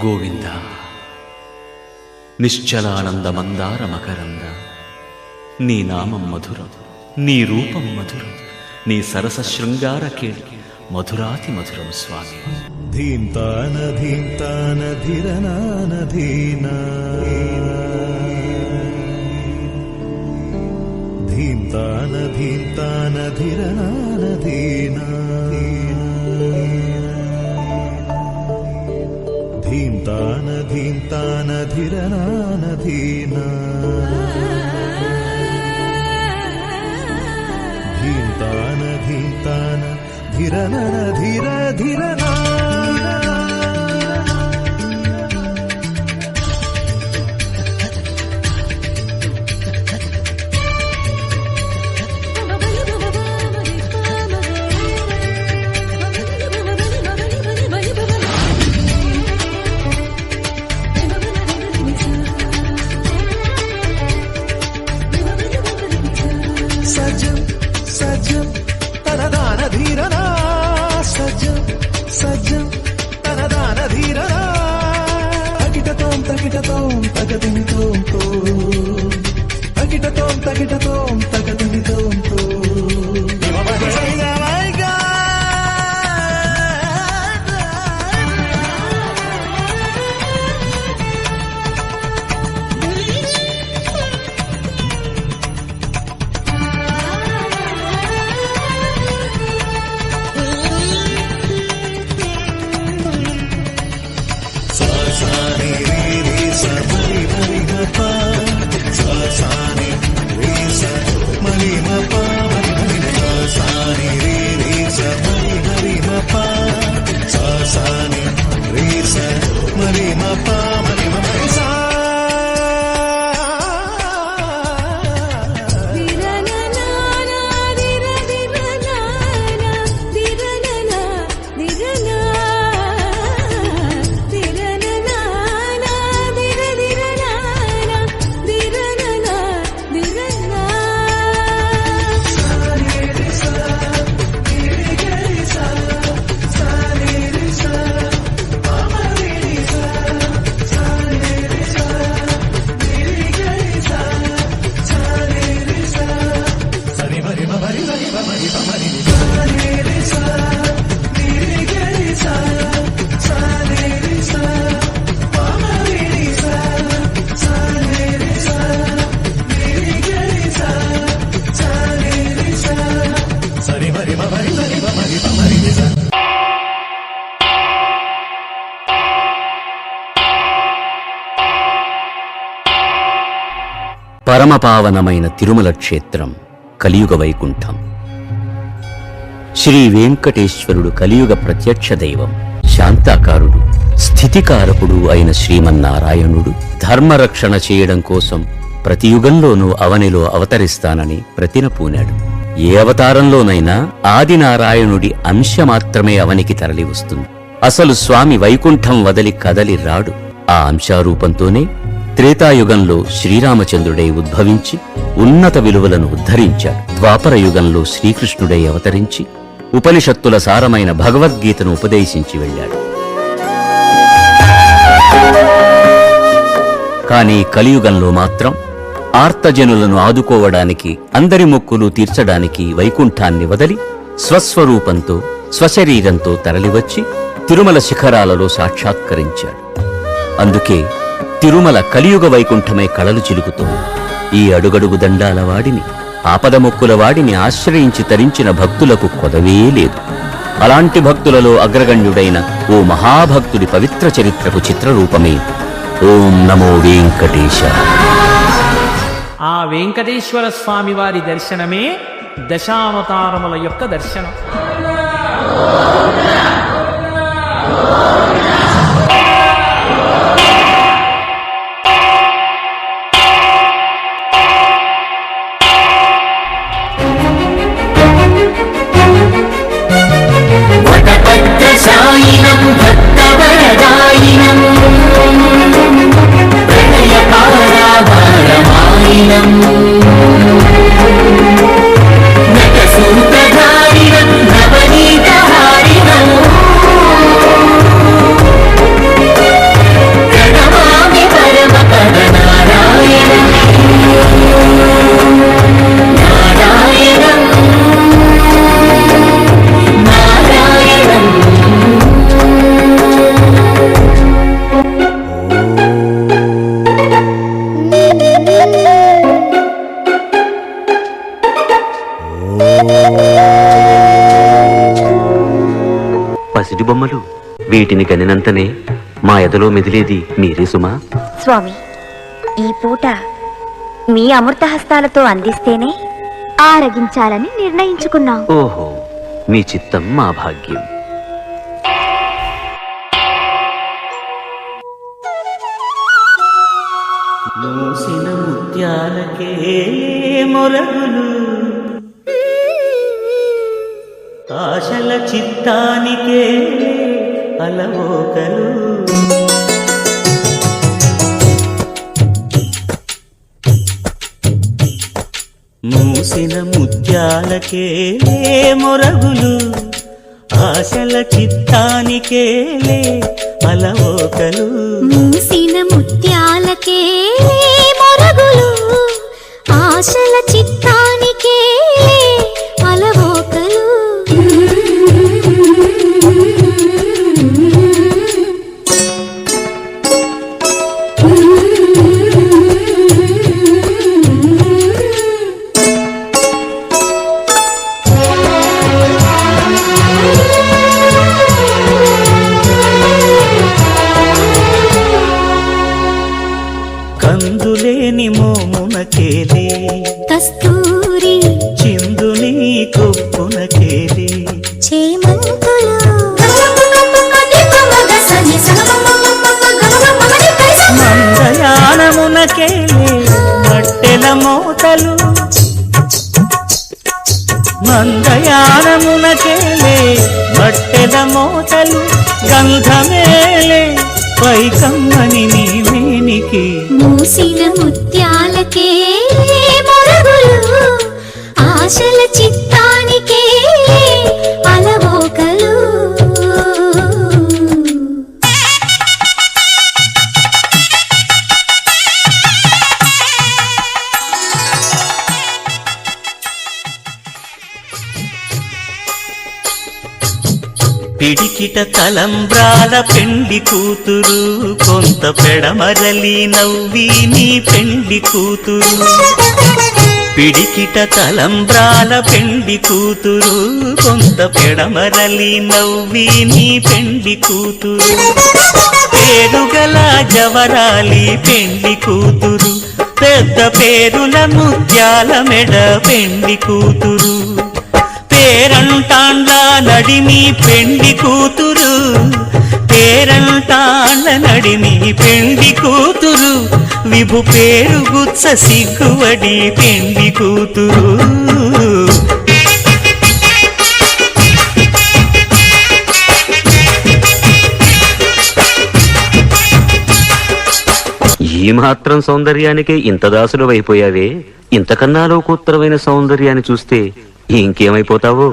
గోవింద నిశ్చలానంద మందార మకరంద నీ నామం మధురం, నీ రూపం మధురం, నీ సరస శృంగార కేళి మధురాతి మధురం స్వామి. ధీంతాన ధీంతాన ధిరనాన ధీనా ధీంతాన ధీంతాన ధిరనాన ధీనా ధీంతాన ధీంతాన ధిరనాన ధీనా ధీంతాన ధీంతాన ధిరనన ధిర ధిరనా సజం సజం తనదాన ధీరనా సజం సజం తనదాన ధీరనా తగిటతోం తగిటతోం తగదిమితోం తో తగిటతోం తగిటతోం తగదిమితోం తో పరమపావనమైన తిరుమల క్షేత్రం కలియుగ వైకుంఠం. శ్రీ వెంకటేశ్వరుడు కలియుగ ప్రత్యక్ష దైవం, శాంతాకారుడు, స్థితికారకుడు అయిన శ్రీమన్నారాయణుడు ధర్మరక్షణ చేయడం కోసం ప్రతి యుగంలోనూ అవనిలో అవతరిస్తానని ప్రతినపూనాడు. ఏ అవతారంలోనైనా ఆదినారాయణుడి అంశ మాత్రమే అవనికి తరలి వస్తుంది. అసలు స్వామి వైకుంఠం వదలి కదలి రాడు. ఆ అంశారూపంతోనే త్రేతాయుగంలో శ్రీరామచంద్రుడై ఉద్భవించి ఉన్నత విలువలను ఉద్ధరించాడు. ద్వాపర యుగంలో శ్రీకృష్ణుడై అవతరించి ఉపనిషత్తుల సారమైన భగవద్గీతను ఉపదేశించి వెళ్ళాడు. కానీ కలియుగంలో మాత్రం ఆర్తజనులను ఆదుకోవడానికి, అందరి మొక్కులు తీర్చడానికి వైకుంఠాన్ని వదలి స్వస్వరూపంతో స్వశరీరంతో తరలివచ్చి తిరుమల శిఖరాలలో సాక్షాత్కరించాడు. అందుకే తిరుమల కలియుగ వైకుంఠమై కళలు చిలుకుతోంది. ఈ అడుగడుగు దండాల వాడిని, ఆపద మొక్కుల వాడిని ఆశ్రయించి తరించిన భక్తులకు కొదవే లేదు. అలాంటి భక్తులలో అగ్రగణ్యుడైన ఓ మహాభక్తుడి పవిత్ర చరిత్రకు చిత్రరూపమే ఓం నమో వెంకటేశ. ఆ వెంకటేశ్వర స్వామి వారి దర్శనమే దశావతారముల యొక్క దర్శనం. పసిడి బొమ్మలు. వీటిని కనినంతనే మా ఎదలో మెదిలేది మీరే సుమా. స్వామి, ఈ పూట మీ అమృత హస్తాలతో అందిస్తేనే ఆరగించాలని నిర్ణయించుకున్నాం. ఓహో, మీ చిత్తం మా భాగ్యం. మూసిన ముత్యాలకే మొరగులు, ఆశల చిత్తానికే అలవోకలు. మూసిన ముత్యాలకే మొరగులు, ఆశల చిత్తానికే అలవోకలు. మూసిన ముత్యాలకే మొరగులు, ఆశల చిత్తానికే అలవోకలు. కందులేని మోమునకేలే కస్తూరి చిందుని కొప్పునకేలే, చేమంతులు మందయానమునకేలే మట్టెల మోతలు, మందయానమునకేలే మట్టెల మోతలు. గంధమేలే పైకమ్మని నీ మేనికి. మూసిన ముత్యాలకే మొరగులు, ఆశల చిత్తానికే అలవోకలు. పిడికిట తలంబ్రాల పెండి కూతురు, కొంత పెడమరలి నవ్వి నీ పెండి కూతురు. పిడికిట తలంబ్రాల పెండి కూతురు, కొంత పెడమరలి నవ్వి నీ పెండి కూతురు. పేరుగల జవరాలి పెండి కూతురు, పెద్ద పేరుల ముత్యాల మెడ పెండి కూతురు. పేరంటాండ్ల నడిమి పెండి కూతురు, పేరంటాండ్ల నడిమి పెండి కూతురు. విభు పేరు గుత్స సిగ్గువడి పెండి కూతురు. ఈ మాత్రం సౌందర్యానికే ఇంత దాసులు అయిపోయావే. ఇంతకన్నా లోకోత్తరమైన సౌందర్యాన్ని చూస్తే ఇంకేమైపోతావో.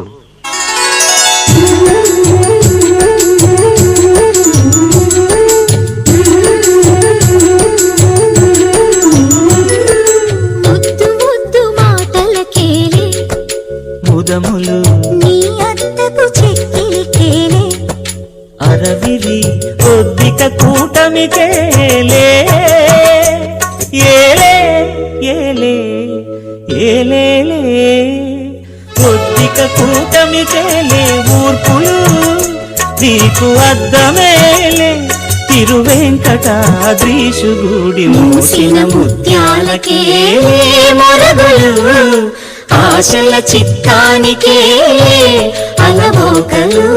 ముద్దు ముద్దు మాటలకేలే ముదములు నీ అత్తకు చెక్కిలికేలే, అరవిలి ఒద్దిక కూటమికేలే. ఏలే ఏలే ఏలేలే ఒద్దిక కూటమికేలే ఊర్పులు నీకు అద్దమేలే. తిరువెంకటాద్రీశుగుడి మూసిన ముత్యాలకే మొరగులు, ఆశల చిత్తానికే అలవోకలు.